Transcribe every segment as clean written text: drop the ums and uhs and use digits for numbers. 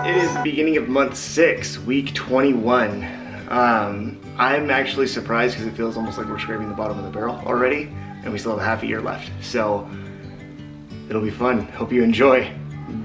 It is the beginning of month 6, week 21. I'm actually surprised because it feels almost like we're scraping the bottom of the barrel already, and we still have half a year left. So it'll be fun. Hope you enjoy.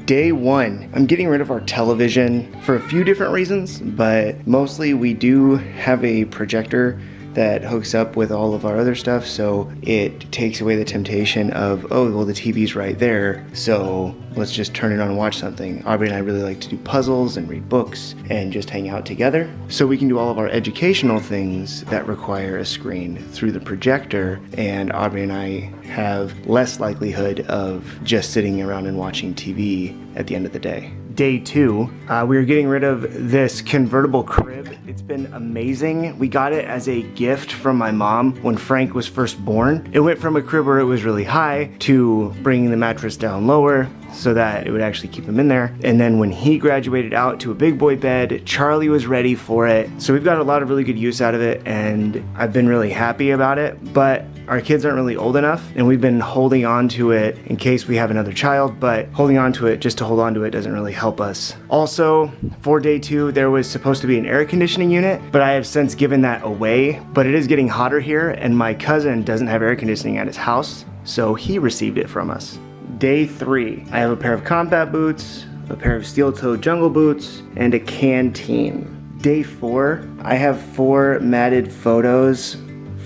Day 1, I'm getting rid of our television for a few different reasons, but mostly we do have a projector that hooks up with all of our other stuff, so it takes away the temptation of, oh, well, the TV's right there, so let's just turn it on and watch something. Aubri and I really like to do puzzles and read books and just hang out together, so we can do all of our educational things that require a screen through the projector, and Aubri and I have less likelihood of just sitting around and watching TV at the end of the day. Day 2, we are getting rid of this convertible crib. It's been amazing. We got it as a gift from my mom when Frank was first born. It went from a crib where it was really high to bringing the mattress down lower so that it would actually keep him in there. And then when he graduated out to a big boy bed, Charlie was ready for it. So we've got a lot of really good use out of it, and I've been really happy about it. But our kids aren't really old enough, and we've been holding on to it in case we have another child, but holding on to it just to hold on to it doesn't really help us. Also, for day 2, there was supposed to be an air conditioning unit, but I have since given that away. But it is getting hotter here, and my cousin doesn't have air conditioning at his house, so he received it from us. Day 3, I have a pair of combat boots, a pair of steel-toed jungle boots, and a canteen. Day 4, I have 4 matted photos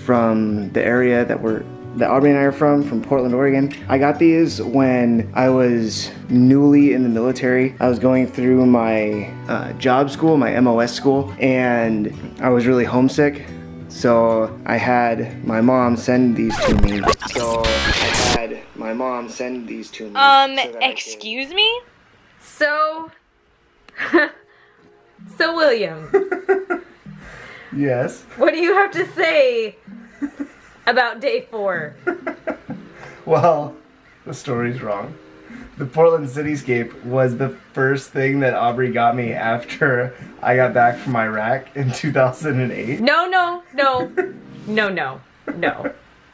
from the area that Aubri and I are from Portland, Oregon. I got these when I was newly in the military. I was going through my job school, my MOS school, and I was really homesick. So I had my mom send these to me. Excuse me? So William. Yes. What do you have to say about day 4? Well, the story's wrong. The Portland cityscape was the first thing that Aubri got me after I got back from Iraq in 2008. No.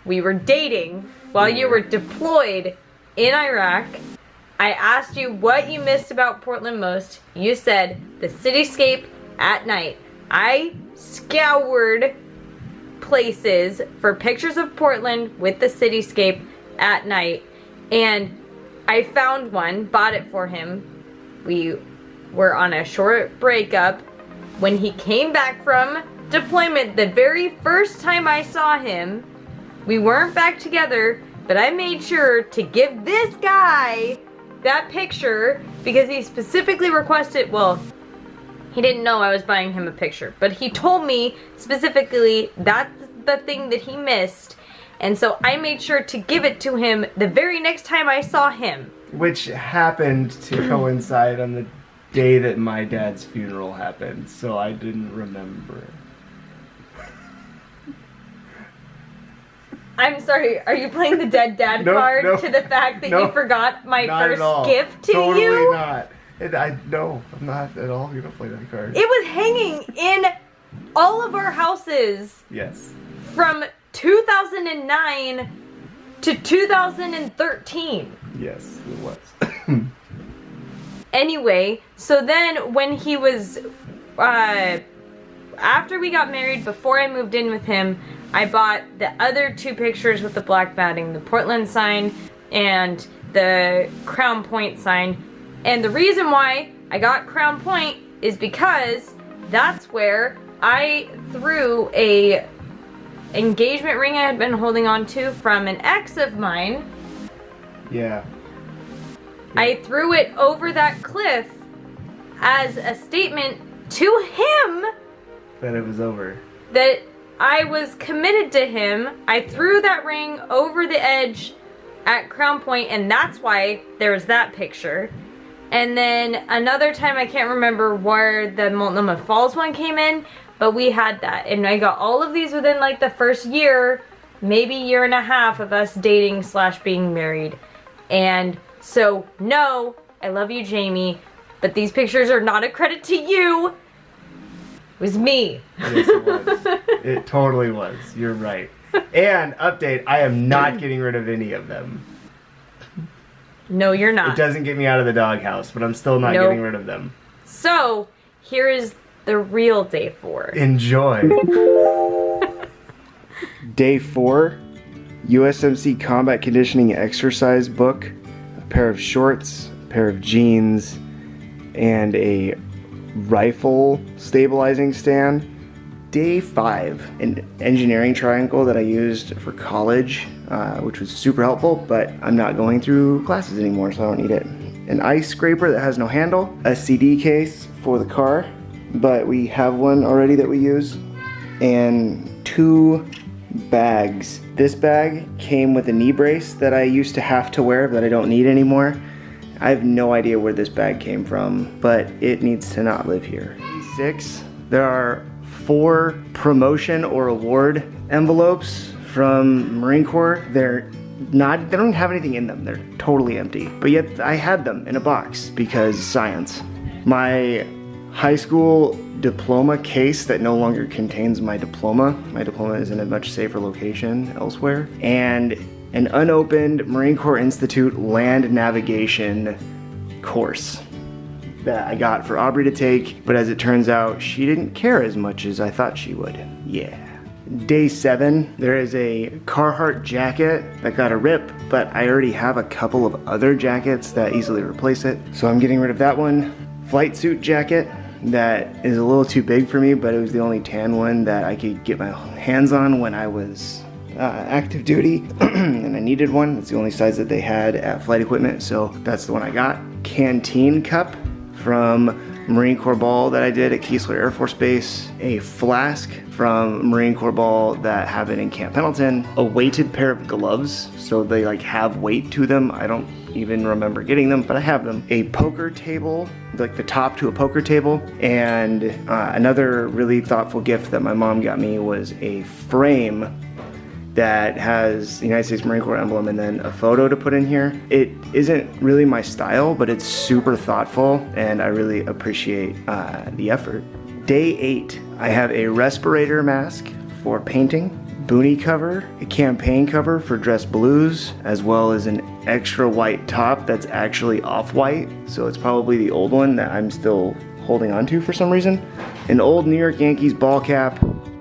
We were dating while you were deployed in Iraq. I asked you what you missed about Portland most. You said the cityscape at night. I scoured places for pictures of Portland with the cityscape at night, and I found one, bought it for him. We were on a short breakup. When he came back from deployment, the very first time I saw him, we weren't back together, but I made sure to give this guy that picture because he specifically requested, well, he didn't know I was buying him a picture, but he told me specifically that's the thing that he missed, and so I made sure to give it to him the very next time I saw him. Which happened to coincide on the day that my dad's funeral happened, so I didn't remember. I'm sorry, are you playing the dead dad card to the fact that you forgot my first gift to you? Totally not. No, I'm not at all gonna play that card. It was hanging in all of our houses. Yes. From 2009 to 2013. Yes, it was. Anyway, so then when he was, after we got married, before I moved in with him, I bought the other 2 pictures with the black matting, the Portland sign and the Crown Point sign. And the reason why I got Crown Point is because that's where I threw a engagement ring I had been holding on to from an ex of mine. Yeah. I threw it over that cliff as a statement to him that it was over. That I was committed to him. I threw that ring over the edge at Crown Point, and that's why there's that picture. And then another time, I can't remember where the Multnomah Falls one came in, but we had that. And I got all of these within like the first year, maybe year and a half of us dating / being married. And so, no, I love you, Jamie, but these pictures are not a credit to you. It was me. Yes, it was. It totally was. You're right. And update, I am not getting rid of any of them. No, you're not. It doesn't get me out of the doghouse, but I'm still not getting rid of them. So here is the real day 4. Enjoy. Day 4, USMC Combat Conditioning Exercise Book, a pair of shorts, a pair of jeans, and a rifle stabilizing stand. Day 5, an engineering triangle that I used for college, which was super helpful, but I'm not going through classes anymore, so I don't need it. An ice scraper that has no handle, a CD case for the car, but we have one already that we use, and 2 bags. This bag came with a knee brace that I used to have to wear that I don't need anymore. I have no idea where this bag came from, but it needs to not live here. 6. There are 4 promotion or award envelopes from Marine Corps. They don't have anything in them. They're totally empty. But yet I had them in a box because science. My high school diploma case that no longer contains my diploma. My diploma is in a much safer location elsewhere. And an unopened Marine Corps Institute land navigation course that I got for Aubri to take, but as it turns out, she didn't care as much as I thought she would. Yeah. Day 7, there is a Carhartt jacket that got a rip, but I already have a couple of other jackets that easily replace it, so I'm getting rid of that one. Flight suit jacket that is a little too big for me, but it was the only tan one that I could get my hands on when I was active duty, and I needed one. It's the only size that they had at Flight Equipment, so that's the one I got. Canteen cup from Marine Corps Ball that I did at Keesler Air Force Base, a flask from Marine Corps Ball that have it in Camp Pendleton, a weighted pair of gloves, so they like have weight to them. I don't even remember getting them, but I have them. A poker table, like the top to a poker table, and another really thoughtful gift that my mom got me was a frame that has the United States Marine Corps emblem and then a photo to put in here. It isn't really my style, but it's super thoughtful and I really appreciate the effort. Day 8, I have a respirator mask for painting, boonie cover, a campaign cover for dress blues, as well as an extra white top that's actually off-white, so it's probably the old one that I'm still holding on to for some reason. An old New York Yankees ball cap,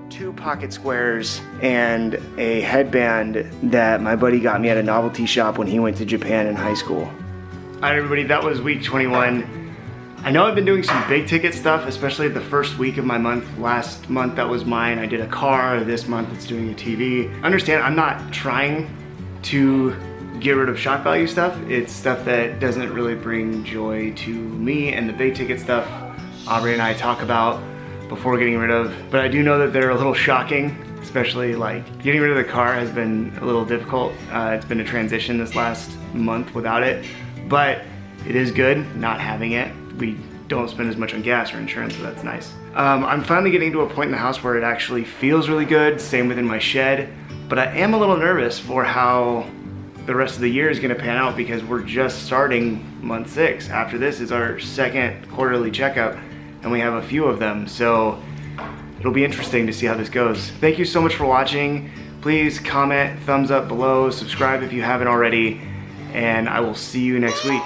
2 pocket squares, and a headband that my buddy got me at a novelty shop when he went to Japan in high school. Alright everybody, that was week 21. I know I've been doing some big ticket stuff, especially the first week of my month. Last month that was mine. I did a car. This month it's doing a TV. Understand, I'm not trying to get rid of shock value stuff. It's stuff that doesn't really bring joy to me, and the big ticket stuff Aubri and I talk about before getting rid of, but I do know that they're a little shocking, especially like getting rid of the car has been a little difficult. It's been a transition this last month without it, but it is good not having it. We don't spend as much on gas or insurance, so that's nice. I'm finally getting to a point in the house where it actually feels really good, same within my shed, but I am a little nervous for how the rest of the year is gonna pan out because we're just starting month 6. After this is our second quarterly checkup, and we have a few of them, so it'll be interesting to see how this goes. Thank you so much for watching. Please comment, thumbs up below, subscribe if you haven't already, and I will see you next week.